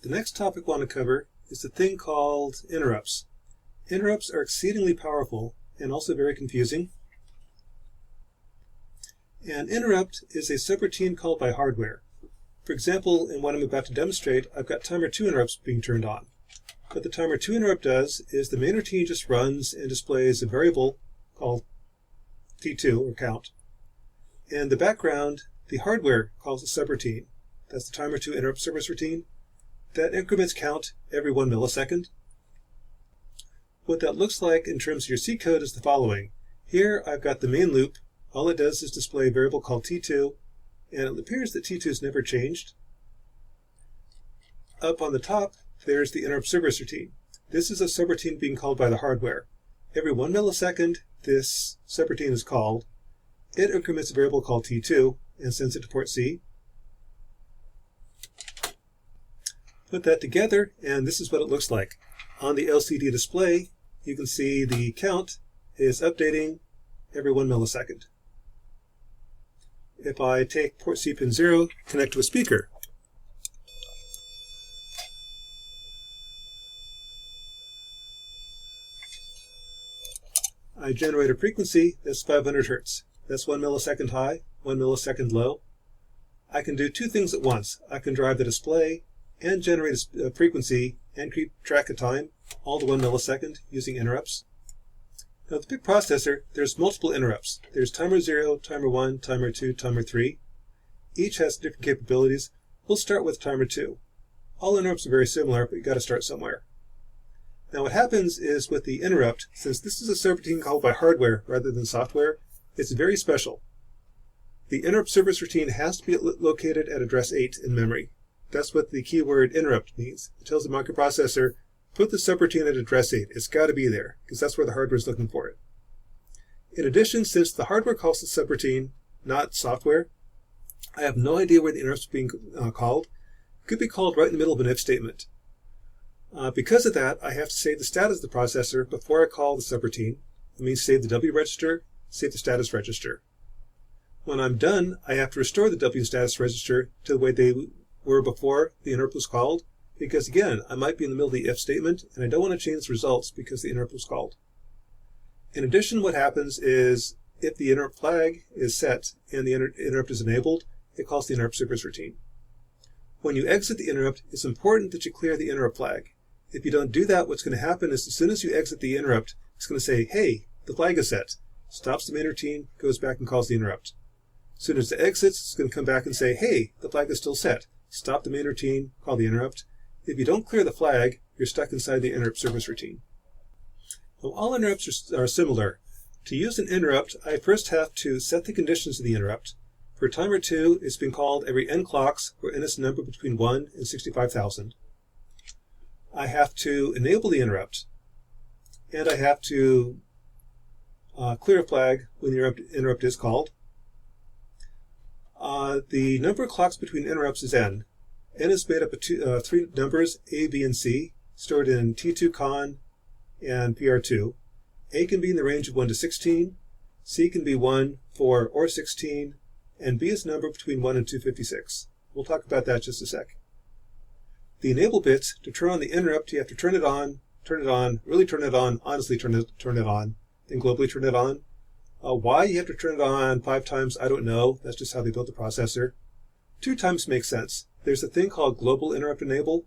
The next topic I want to cover is the thing called interrupts. Interrupts are exceedingly powerful and also very confusing. An interrupt is a subroutine called by hardware. For example, in what I'm about to demonstrate, I've got Timer2 interrupts being turned on. What the Timer2 interrupt does is the main routine just runs and displays a variable called T2, or count. In the background, the hardware calls a subroutine. That's the Timer2 interrupt service routine. That increments count every 1 millisecond. What that looks like in terms of your C code is the following. Here I've got the main loop. All it does is display a variable called T2, and it appears that T2 has never changed. Up on the top, there's the interrupt service routine. This is a subroutine being called by the hardware. Every 1 millisecond, this subroutine is called. It increments a variable called T2 and sends it to port C. Put that together, and this is what it looks like. On the LCD display, you can see the count is updating every 1 millisecond. If I take port C pin 0, connect to a speaker, I generate a frequency that's 500 Hertz. That's 1 millisecond high, 1 millisecond low. I can do two things at once. I can drive the display and generate a frequency and keep track of time, all to 1 millisecond using interrupts. Now, with the big processor, there's multiple interrupts. There's timer 0, timer 1, timer 2, timer 3. Each has different capabilities. We'll start with timer 2. All interrupts are very similar, but you've got to start somewhere. Now, what happens is with the interrupt, since this is a subroutine called by hardware rather than software, it's very special. The interrupt service routine has to be located at address 8 in memory. That's what the keyword interrupt means. It tells the microprocessor, put the subroutine at address 8. It's got to be there, because that's where the hardware is looking for it. In addition, since the hardware calls the subroutine, not software, I have no idea where the interrupt is being called. It could be called right in the middle of an if statement. Because of that, I have to save the status of the processor before I call the subroutine. That means save the W register, save the status register. When I'm done, I have to restore the W status register to the way they were before the interrupt was called, because again, I might be in the middle of the if statement, and I don't want to change the results because the interrupt was called. In addition, what happens is if the interrupt flag is set and the interrupt is enabled, it calls the interrupt service routine. When you exit the interrupt, it's important that you clear the interrupt flag. If you don't do that, what's going to happen is as soon as you exit the interrupt, it's going to say, hey, the flag is set. Stops the main routine, goes back and calls the interrupt. As soon as it exits, it's going to come back and say, hey, the flag is still set. Stop the main routine, call the interrupt. If you don't clear the flag, you're stuck inside the interrupt service routine. Now, all interrupts are similar. To use an interrupt, I first have to set the conditions of the interrupt. For timer 2, it's been called every n clocks, where n is a number between 1 and 65,000. I have to enable the interrupt, and I have to clear a flag when the interrupt is called. The number of clocks between interrupts is n. N is made up of three numbers, A, B, and C, stored in T2 con and PR2. A can be in the range of 1 to 16, C can be 1, 4, or 16, and B is a number between 1 and 256. We'll talk about that in just a sec. The enable bits, to turn on the interrupt, you have to turn it on, really turn it on, honestly turn it on, then globally turn it on. Why you have to turn it on 5 times, I don't know. That's just how they built the processor. 2 times makes sense. There's a thing called global interrupt enable.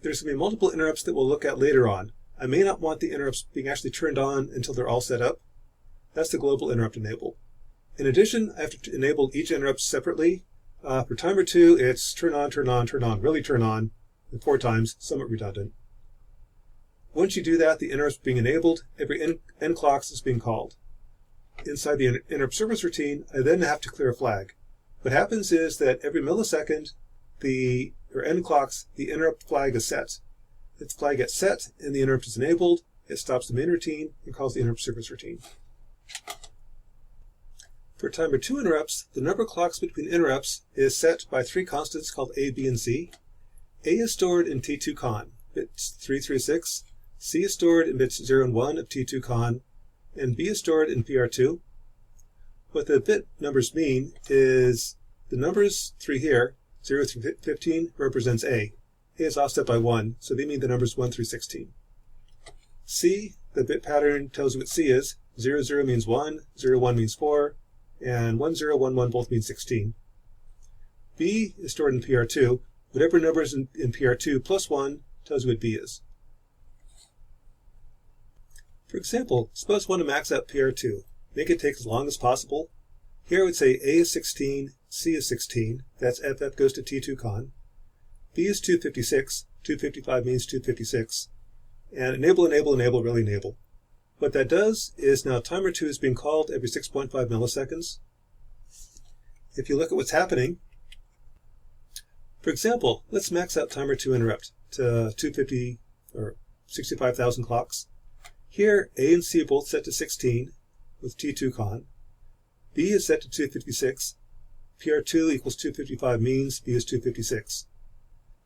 There's going to be multiple interrupts that we'll look at later on. I may not want the interrupts being actually turned on until they're all set up. That's the global interrupt enable. In addition, I have to enable each interrupt separately. For timer 2, it's turn on, really turn on, and 4 times, somewhat redundant. Once you do that, the interrupt is being enabled. Every n clocks is being called. Inside the interrupt service routine, I then have to clear a flag. What happens is that every millisecond, or n clocks, the interrupt flag is set. If the flag gets set and the interrupt is enabled, it stops the main routine and calls the interrupt service routine. For timer 2 interrupts, the number of clocks between interrupts is set by 3 constants called A, B, and C. A is stored in T2 con, bits 3 through 6. C is stored in bits 0 and 1 of T2 con, and B is stored in PR2. What the bit numbers mean is the numbers 3 here, 0 through 15, represents A. A is offset by 1, so they mean the numbers 1 through 16. C, the bit pattern tells you what C is. 0, 0 means 1, 0, 1 means 4, and 1, 0, 1, 1 both mean 16. B is stored in PR2. Whatever number is in PR2 plus 1 tells you what B is. For example, suppose I want to max out PR2. Make it take as long as possible. Here I would say A is 16, C is 16. That's F goes to T2 con. B is 256. 255 means 256. And enable, enable, enable, really enable. What that does is now timer 2 is being called every 6.5 milliseconds. If you look at what's happening, for example, let's max out timer 2 interrupt to 250 or 65,000 clocks. Here, A and C are both set to 16 with T2 con. B is set to 256. PR2 equals 255 means B is 256.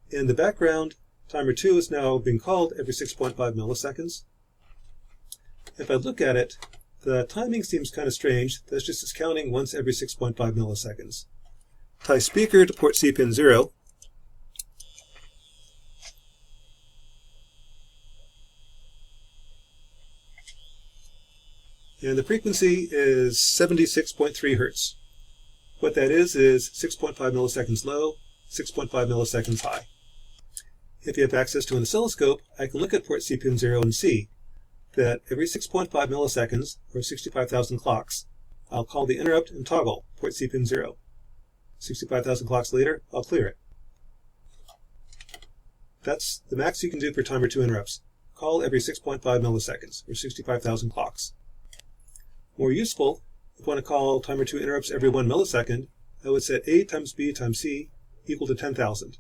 In the background, timer 2 is now being called every 6.5 milliseconds. If I look at it, the timing seems kind of strange. That's just it's counting once every 6.5 milliseconds. Tie speaker to port C pin 0. And the frequency is 76.3 hertz. What that is 6.5 milliseconds low, 6.5 milliseconds high. If you have access to an oscilloscope, I can look at port C pin 0 and see that every 6.5 milliseconds, or 65,000 clocks, I'll call the interrupt and toggle port C pin 0. 65,000 clocks later, I'll clear it. That's the max you can do for timer 2 interrupts. Call every 6.5 milliseconds, or 65,000 clocks. More useful, if I want to call timer 2 interrupts every 1 millisecond, I would set A times B times C equal to 10,000.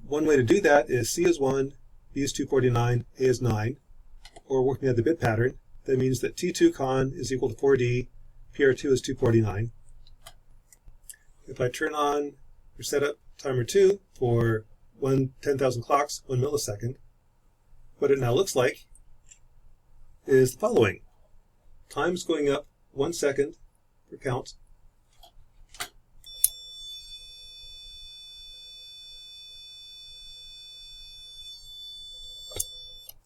One way to do that is C is 1, B is 249, A is 9, or working at the bit pattern. That means that T2 con is equal to 4D, PR2 is 249. If I turn on or set up timer 2 for 10,000 clocks, 1 millisecond, what it now looks like is the following. Time's going up 1 second per count.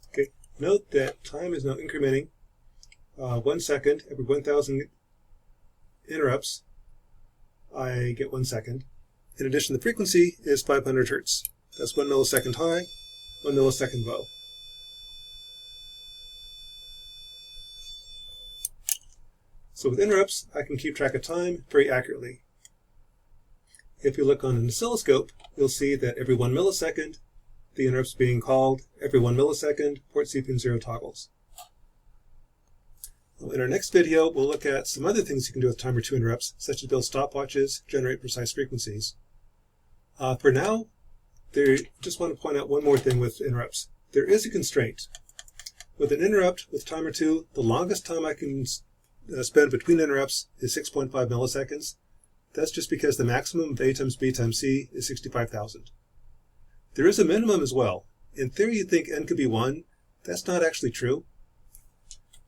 Okay, note that time is now incrementing 1 second every 1,000 interrupts. I get 1 second. In addition, the frequency is 500 hertz. That's 1 millisecond high, 1 millisecond low. So with interrupts, I can keep track of time very accurately. If you look on an oscilloscope, you'll see that every 1 millisecond, the interrupt's being called. Every 1 millisecond, port C pin 0 toggles. In our next video, we'll look at some other things you can do with timer 2 interrupts, such as build stopwatches, generate precise frequencies. For now, just want to point out one more thing with interrupts. There is a constraint. With an interrupt with timer 2, the longest time I can spend between interrupts is 6.5 milliseconds. That's just because the maximum of A times B times C is 65,000. There is a minimum as well. In theory, you'd think N could be 1. That's not actually true.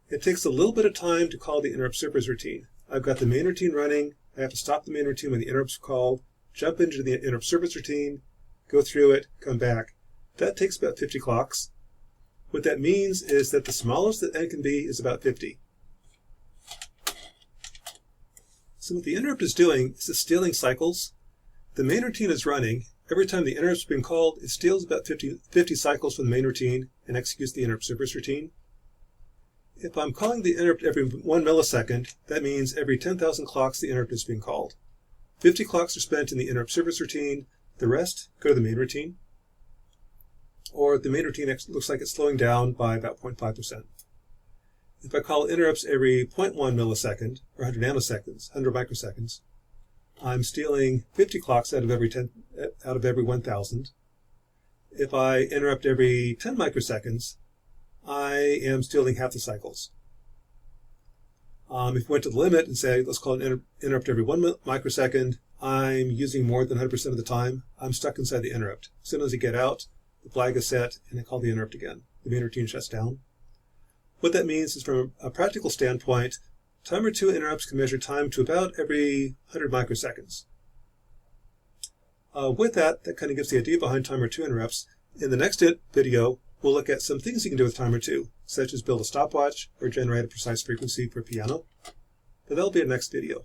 It takes a little bit of time to call the interrupt service routine. I've got the main routine running. I have to stop the main routine when the interrupt's called, jump into the interrupt service routine, go through it, come back. That takes about 50 clocks. What that means is that the smallest that N can be is about 50. So what the interrupt is doing is it's stealing cycles. The main routine is running. Every time the interrupt's being called, it steals about 50 cycles from the main routine and executes the interrupt service routine. If I'm calling the interrupt every 1 millisecond, that means every 10,000 clocks the interrupt is being called. 50 clocks are spent in the interrupt service routine. The rest go to the main routine. Or the main routine looks like it's slowing down by about 0.5%. If I call interrupts every 0.1 millisecond, or 100 nanoseconds, 100 microseconds, I'm stealing 50 clocks out of every 1,000. If I interrupt every 10 microseconds, I am stealing half the cycles. If we went to the limit and say, let's call an interrupt every 1 microsecond, I'm using more than 100% of the time. I'm stuck inside the interrupt. As soon as I get out, the flag is set, and I call the interrupt again. The main routine shuts down. What that means is, from a practical standpoint, timer 2 interrupts can measure time to about every 100 microseconds. With that kind of gives the idea behind Timer 2 interrupts. In the next video, we'll look at some things you can do with Timer 2, such as build a stopwatch or generate a precise frequency for piano. But that'll be our next video.